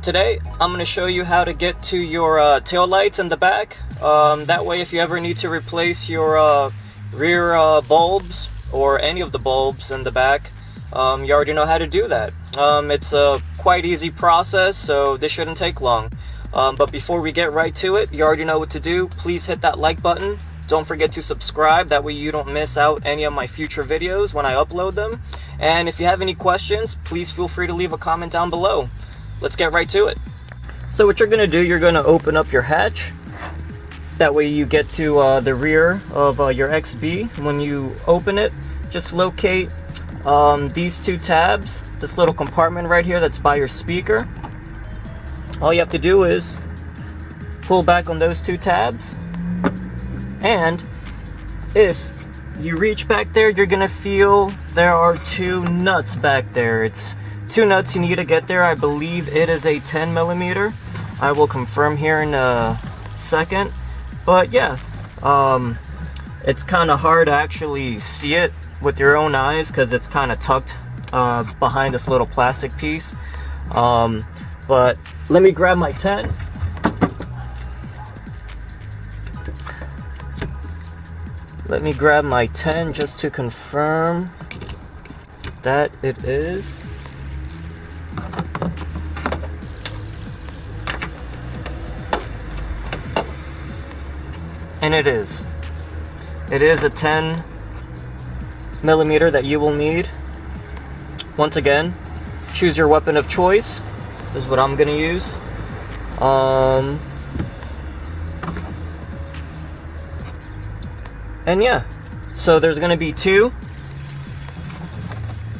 Today I'm going to show you how to get to your tail lights in the back. That way if you ever need to replace your rear bulbs or any of the bulbs in the back, you already know how to do that. It's a quite easy process, so this shouldn't take long. But before we get right to it, you already know what to do. Please hit that like button. Don't forget to subscribe, that way you don't miss out any of my future videos when I upload them. And if you have any questions, please feel free to leave a comment down below. Let's get right to it. So what you're going to do, you're going to open up your hatch. That way you get to the rear of your XB. When you open it, just locate these two tabs, this little compartment right here that's by your speaker. All you have to do is pull back on those two tabs. And if you reach back there, you're gonna feel there are two nuts back there. It's two nuts you need to get there. I believe it is a 10 millimeter. I will confirm here in a second. But yeah, it's kind of hard to actually see it with your own eyes because it's kind of tucked behind this little plastic piece. But let me grab my 10. Let me grab my 10 just to confirm that it is. And it is. It is a 10 millimeter that you will need. Once again, choose your weapon of choice. This is what I'm gonna use. And yeah, so there's gonna be two.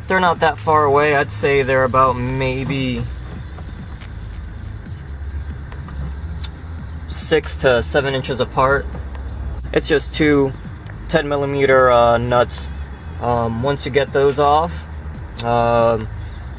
They're not that far away. I'd say they're about maybe 6 to 7 inches apart. It's just two 10 millimeter nuts. Once you get those off,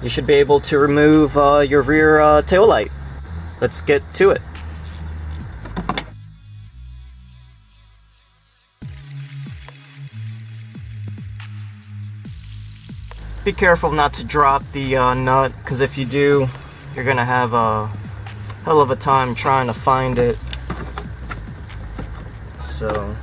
you should be able to remove your rear tail light. Let's get to it. Be careful not to drop the nut, because if you do, you're gonna have a hell of a time trying to find it. So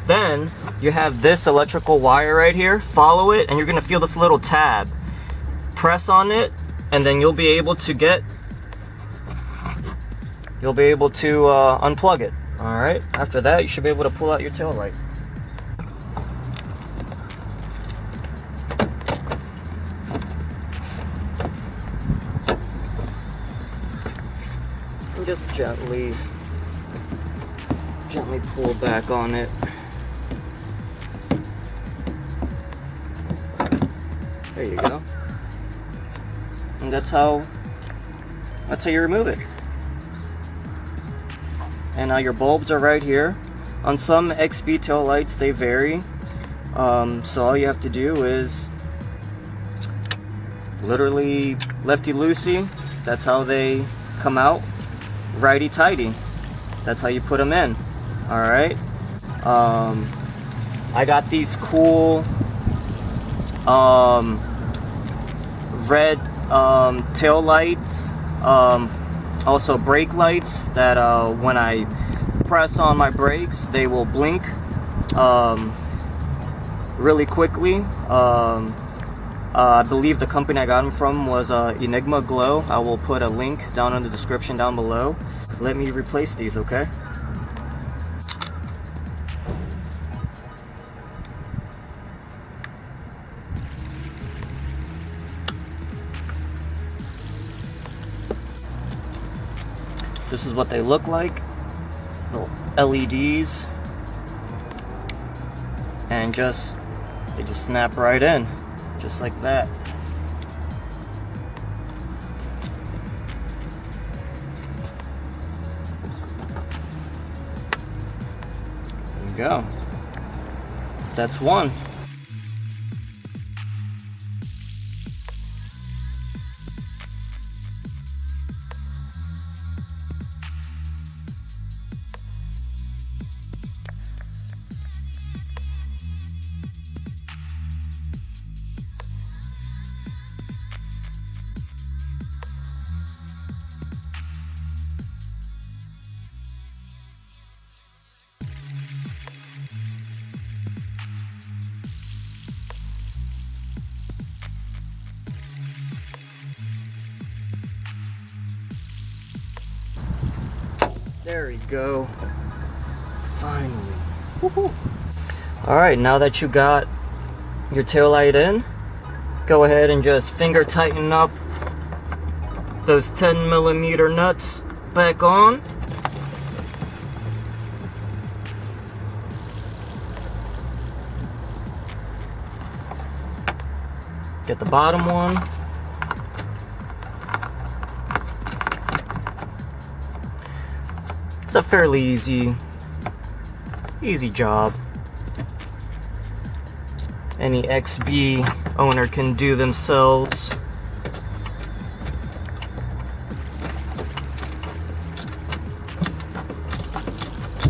then you have this electrical wire right here. Follow it and you're gonna feel this little tab. Press on it and then you'll be able to unplug it. All right, after that you should be able to pull out your tail light. And just gently pull back on it. There you go. And that's how you remove it. And now your bulbs are right here. On some XB tail lights they vary. So all you have to do is literally lefty-loosey. That's how they come out. Righty-tighty. That's how you put them in. Alright. I got these cool red tail lights, also brake lights that when I press on my brakes they will blink really quickly. I believe the company I got them from was Enigma Glow. I will put a link down in the description down below. Let me replace these, okay? This is what they look like, little LEDs, and they just snap right in, just like that. There you go. That's one. There we go. Finally. Woohoo. Alright, now that you got your taillight in, go ahead and just finger tighten up those 10mm nuts back on. Get the bottom one. It's a fairly easy job. Any XB owner can do themselves.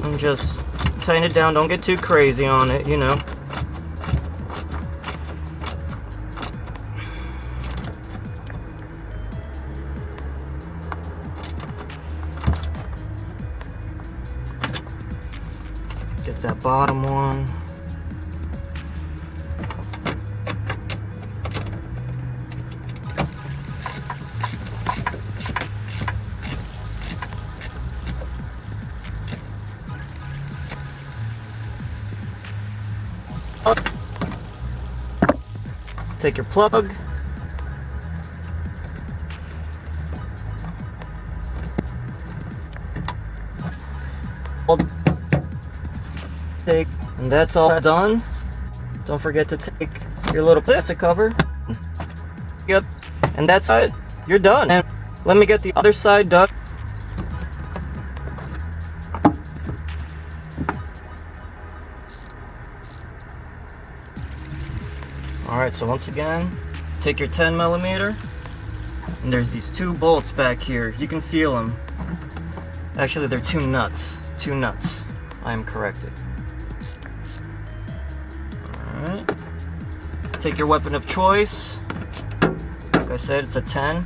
And just tighten it down, don't get too crazy on it, you know. Get that bottom one. Take your plug. And that's all done. Don't forget to take your little plastic cover. Yep. And that's it. You're done. And let me get the other side done. Alright, so once again, take your 10mm, and there's these two bolts back here. You can feel them. Actually, they're two nuts. Two nuts. I am corrected. Alright. Take your weapon of choice. Like I said, it's a 10.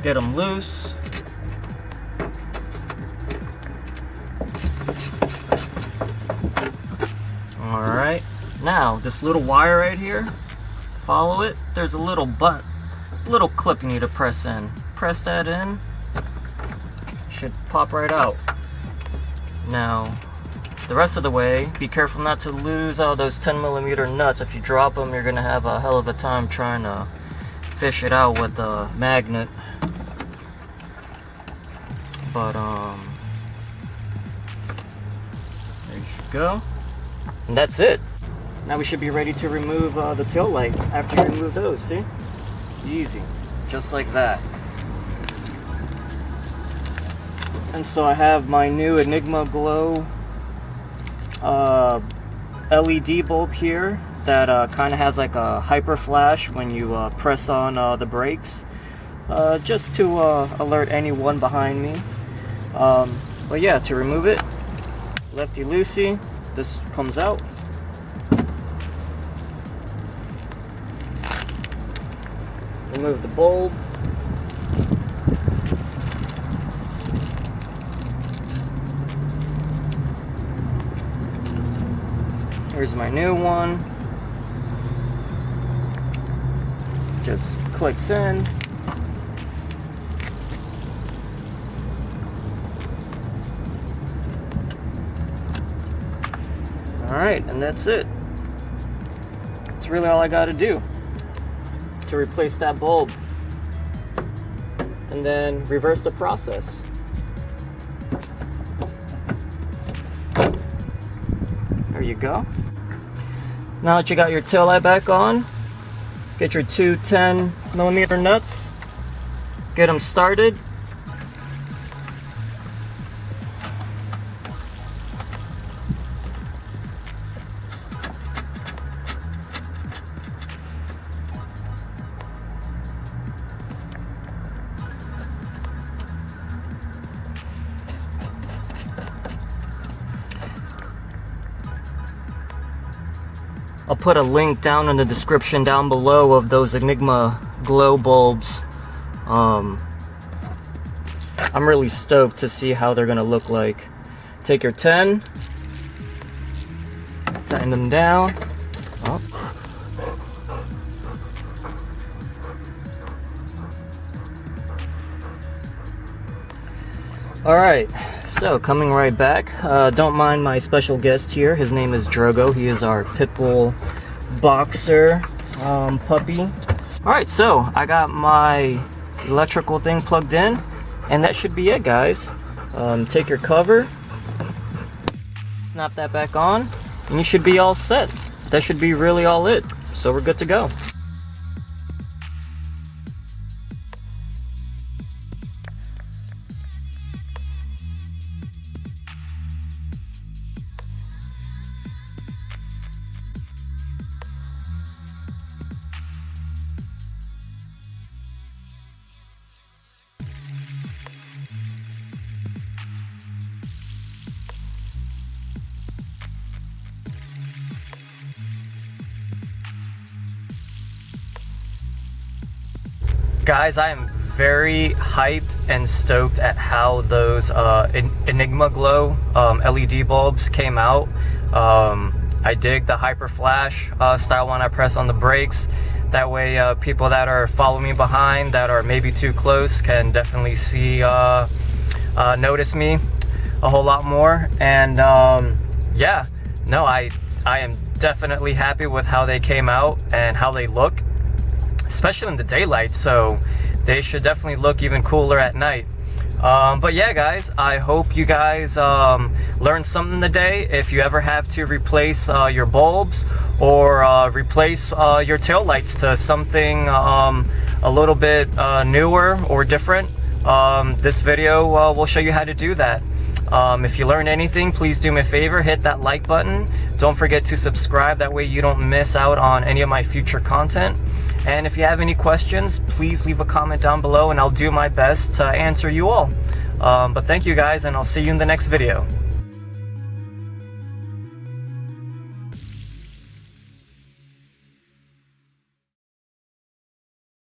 Get them loose. Alright. Now, this little wire right here, follow it. There's a little clip you need to press in. Press that in. Should pop right out. Now, the rest of the way, be careful not to lose all those 10mm nuts. If you drop them, you're gonna have a hell of a time trying to fish it out with the magnet. But there you should go. And that's it. Now we should be ready to remove the tail light after you remove those, see? Easy, just like that. And so I have my new Enigma Glow LED bulb here that kind of has like a hyper flash when you press on the brakes, just to alert anyone behind me. But yeah, to remove it, lefty loosey, this comes out. Remove the bulb. Here's my new one. Just clicks in. Alright, and that's it. That's really all I gotta do to replace that bulb. And then reverse the process. There you go. Now that you got your taillight back on, get your two 10mm nuts, get them started. I'll put a link down in the description down below of those Enigma glow bulbs. I'm really stoked to see how they're gonna look like. Take your 10, tighten them down. Oh. Alright, so coming right back, don't mind my special guest here. His name is Drogo. He is our Pitbull boxer puppy. Alright, so I got my electrical thing plugged in, and that should be it, guys. Take your cover, snap that back on, and you should be all set. That should be really all it. So we're good to go. Guys, I am very hyped and stoked at how those Enigma Glow LED bulbs came out. I dig the hyper flash style when I press on the brakes. That way people that are following me behind, that are maybe too close, can definitely see, notice me a whole lot more. And yeah, no, I am definitely happy with how they came out and how they look, especially in the daylight, so they should definitely look even cooler at night. But yeah, guys, I hope you guys learned something today. If you ever have to replace your bulbs or replace your tail lights to something a little bit newer or different, this video will show you how to do that. If you learned anything, please do me a favor, hit that like button. Don't forget to subscribe, that way you don't miss out on any of my future content. And if you have any questions, please leave a comment down below and I'll do my best to answer you all. But thank you guys, and I'll see you in the next video.